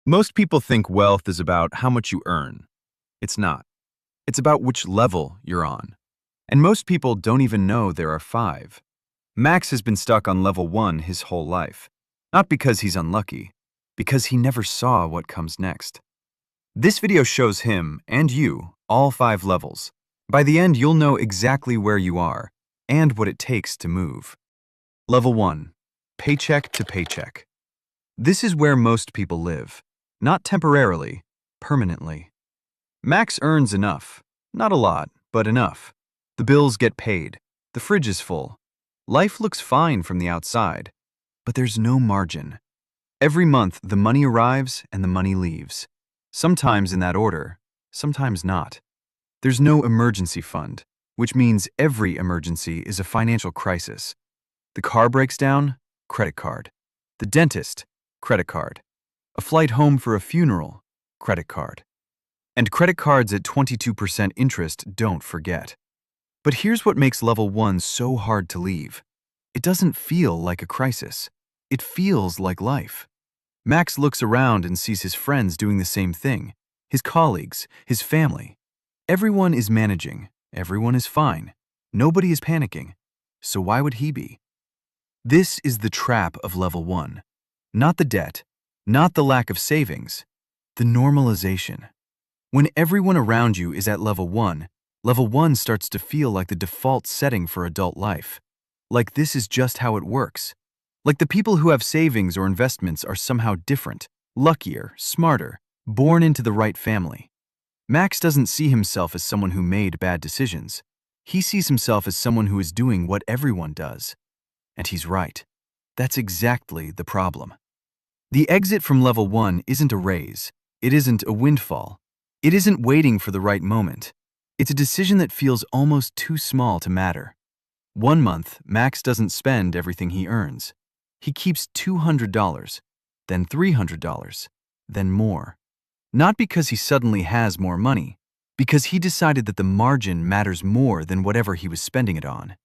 Most people think wealth is about how much you earn. It's not. It's about which level you're on. And most people don't even know there are five. Max has been stuck on level one his whole life. Not because he's unlucky, because he never saw what comes next. This video shows him, and you, all five levels. By the end, you'll know exactly where you are, and what it takes to move. Level 1. Paycheck to paycheck. This is where most people live. Not temporarily, permanently. Max earns enough. Not a lot, but enough. The bills get paid. The fridge is full. Life looks fine from the outside, but there's no margin. Every month, the money arrives and the money leaves. Sometimes in that order, sometimes not. There's no emergency fund, which means every emergency is a financial crisis. The car breaks down, credit card. The dentist, credit card. A flight home for a funeral, credit card. And credit cards at 22% interest, don't forget. But here's what makes level 1 so hard to leave. It doesn't feel like a crisis. It feels like life. Max looks around and sees his friends doing the same thing. His colleagues, his family. Everyone is managing. Everyone is fine. Nobody is panicking. So why would he be? This is the trap of level 1. Not the debt, not the lack of savings, the normalization. When everyone around you is at level 1 starts to feel like the default setting for adult life. Like this is just how it works. Like the people who have savings or investments are somehow different, luckier, smarter, born into the right family. Max doesn't see himself as someone who made bad decisions. He sees himself as someone who is doing what everyone does. And he's right. That's exactly the problem. The exit from level 1 isn't a raise. It isn't a windfall. It isn't waiting for the right moment. It's a decision that feels almost too small to matter. 1 month, Max doesn't spend everything he earns. He keeps $200, then $300, then more. Not because he suddenly has more money, because he decided that the margin matters more than whatever he was spending it on.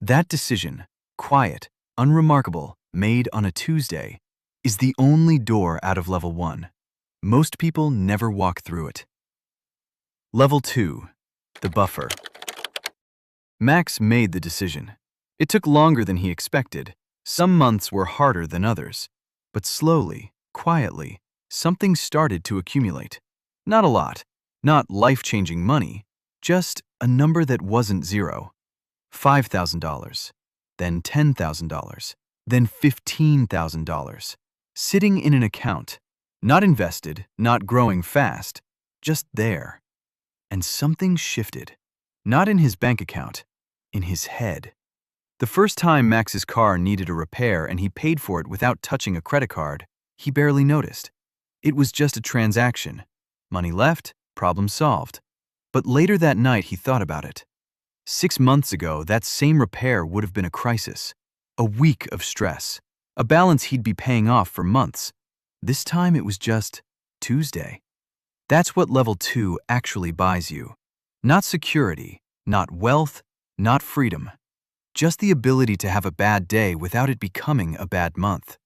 That decision, quiet, unremarkable, made on a Tuesday, is the only door out of level 1. Most people never walk through it. Level 2. The buffer. Max made the decision. It took longer than he expected. Some months were harder than others. But slowly, quietly, something started to accumulate. Not a lot, not life-changing money, just a number that wasn't zero. $5,000, then $10,000, then $15,000. Sitting in an account, not invested, not growing fast, just there. And something shifted. Not in his bank account, in his head. The first time Max's car needed a repair and he paid for it without touching a credit card, he barely noticed. It was just a transaction. Money left, problem solved. But later that night he thought about it. 6 months ago, that same repair would have been a crisis. A week of stress. A balance he'd be paying off for months. This time it was just Tuesday. That's what level 2 actually buys you. Not security, not wealth, not freedom. Just the ability to have a bad day without it becoming a bad month.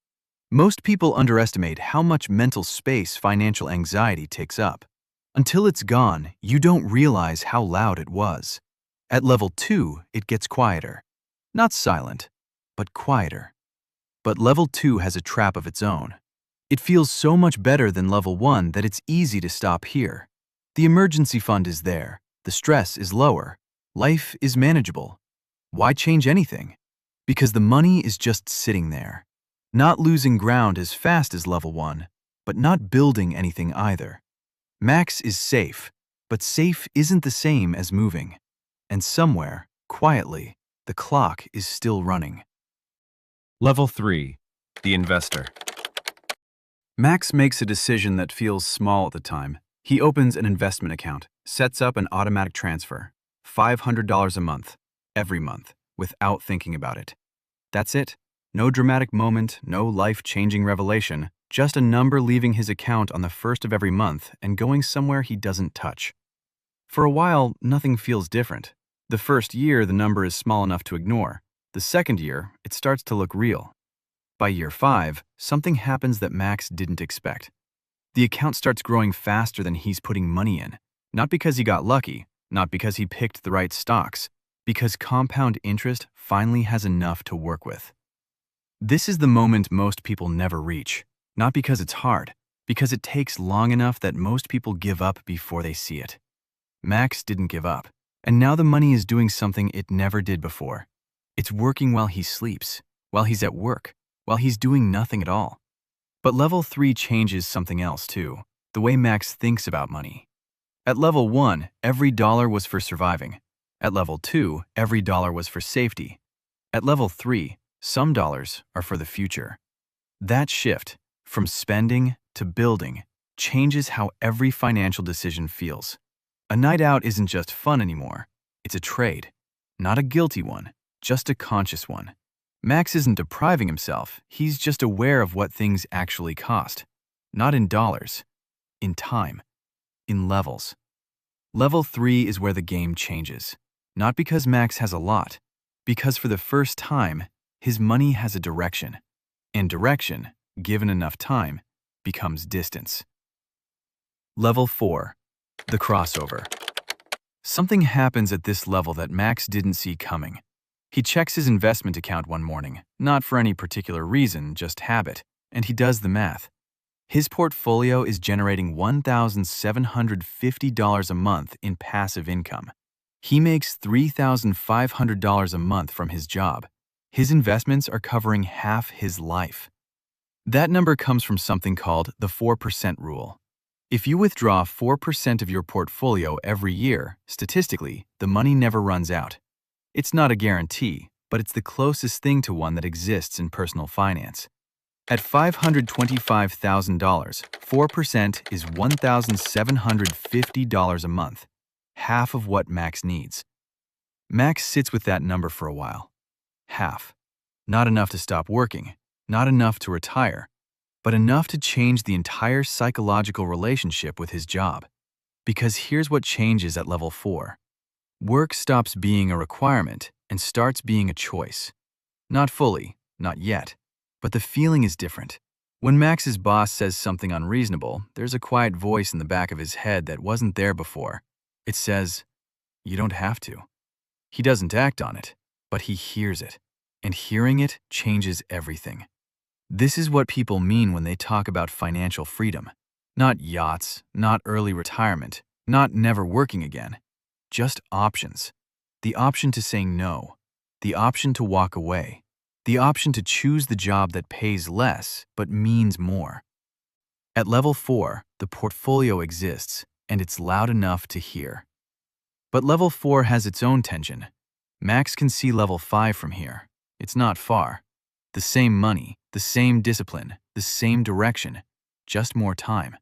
Most people underestimate how much mental space financial anxiety takes up. Until it's gone, you don't realize how loud it was. At level 2, it gets quieter. Not silent, but quieter. But level 2 has a trap of its own. It feels so much better than level 1 that it's easy to stop here. The emergency fund is there. The stress is lower. Life is manageable. Why change anything? Because the money is just sitting there. Not losing ground as fast as level 1, but not building anything either. Max is safe, but safe isn't the same as moving. And somewhere, quietly, the clock is still running. Level 3. The investor. Max makes a decision that feels small at the time. He opens an investment account, sets up an automatic transfer. $500 a month, every month, without thinking about it. That's it. No dramatic moment, no life-changing revelation, just a number leaving his account on the first of every month and going somewhere he doesn't touch. For a while, nothing feels different. The first year, the number is small enough to ignore. The second year, it starts to look real. By year 5, something happens that Max didn't expect. The account starts growing faster than he's putting money in, not because he got lucky, not because he picked the right stocks, because compound interest finally has enough to work with. This is the moment most people never reach, not because it's hard, because it takes long enough that most people give up before they see it. Max didn't give up, and now the money is doing something it never did before. It's working while he sleeps, while he's at work, while he's doing nothing at all. But level 3 changes something else too, the way Max thinks about money. At level 1, every dollar was for surviving. At level 2, every dollar was for safety. At level 3, some dollars are for the future. That shift, from spending to building, changes how every financial decision feels. A night out isn't just fun anymore. It's a trade. Not a guilty one, just a conscious one. Max isn't depriving himself, he's just aware of what things actually cost. Not in dollars, in time, in levels. Level 3 is where the game changes. Not because Max has a lot, because for the first time, his money has a direction. And direction, given enough time, becomes distance. Level 4. The crossover. Something happens at this level that Max didn't see coming. He checks his investment account one morning, not for any particular reason, just habit, and he does the math. His portfolio is generating $1,750 a month in passive income. He makes $3,500 a month from his job. His investments are covering half his life. That number comes from something called the 4% rule. If you withdraw 4% of your portfolio every year, statistically, the money never runs out. It's not a guarantee, but it's the closest thing to one that exists in personal finance. At $525,000, 4% is $1,750 a month, half of what Max needs. Max sits with that number for a while. Half. Not enough to stop working, not enough to retire, but enough to change the entire psychological relationship with his job. Because here's what changes at level 4. Work stops being a requirement and starts being a choice. Not fully, not yet, but the feeling is different. When Max's boss says something unreasonable, there's a quiet voice in the back of his head that wasn't there before. It says, "You don't have to." He doesn't act on it, but he hears it, and hearing it changes everything. This is what people mean when they talk about financial freedom. Not yachts, not early retirement, not never working again. Just options. The option to say no. The option to walk away. The option to choose the job that pays less but means more. At level 4, the portfolio exists, and it's loud enough to hear. But level 4 has its own tension. Max can see level 5 from here. It's not far. The same money, the same discipline, the same direction, just more time.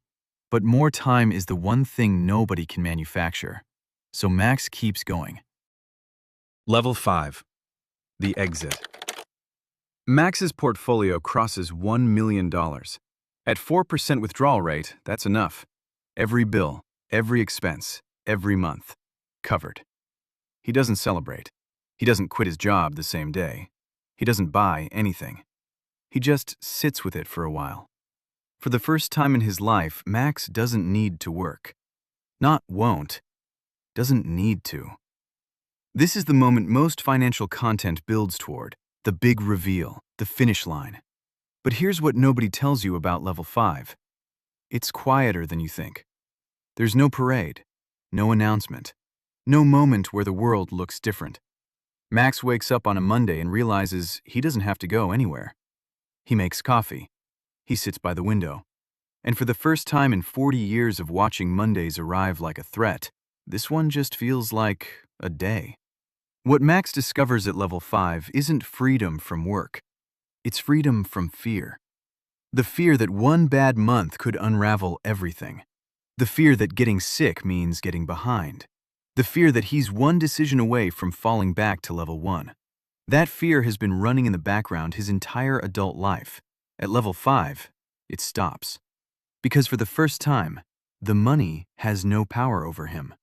But more time is the one thing nobody can manufacture. So Max keeps going. Level 5. The exit. Max's portfolio crosses $1 million. At 4% withdrawal rate, that's enough. Every bill, every expense, every month. Covered. He doesn't celebrate. He doesn't quit his job the same day. He doesn't buy anything. He just sits with it for a while. For the first time in his life, Max doesn't need to work. Not won't. Doesn't need to. This is the moment most financial content builds toward, the big reveal, the finish line. But here's what nobody tells you about level 5. It's quieter than you think. There's no parade, no announcement, no moment where the world looks different. Max wakes up on a Monday and realizes he doesn't have to go anywhere. He makes coffee. He sits by the window. And for the first time in 40 years of watching Mondays arrive like a threat, this one just feels like a day. What Max discovers at level 5 isn't freedom from work. It's freedom from fear. The fear that one bad month could unravel everything. The fear that getting sick means getting behind. The fear that he's one decision away from falling back to level 1. That fear has been running in the background his entire adult life. At level 5, it stops. Because for the first time, the money has no power over him.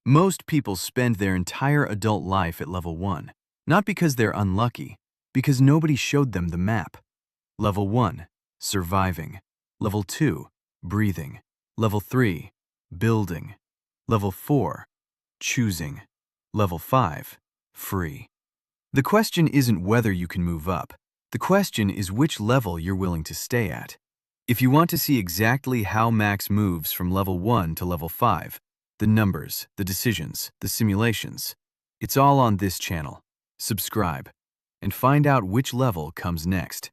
Most people spend their entire adult life at level 1, not because they're unlucky, because nobody showed them the map. Level 1, surviving. Level 2, breathing. Level 3, building. Level 4, choosing. Level 5, free. The question isn't whether you can move up. The question is which level you're willing to stay at. If you want to see exactly how Max moves from level 1 to level 5, the numbers, the decisions, the simulations, it's all on this channel. Subscribe and find out which level comes next.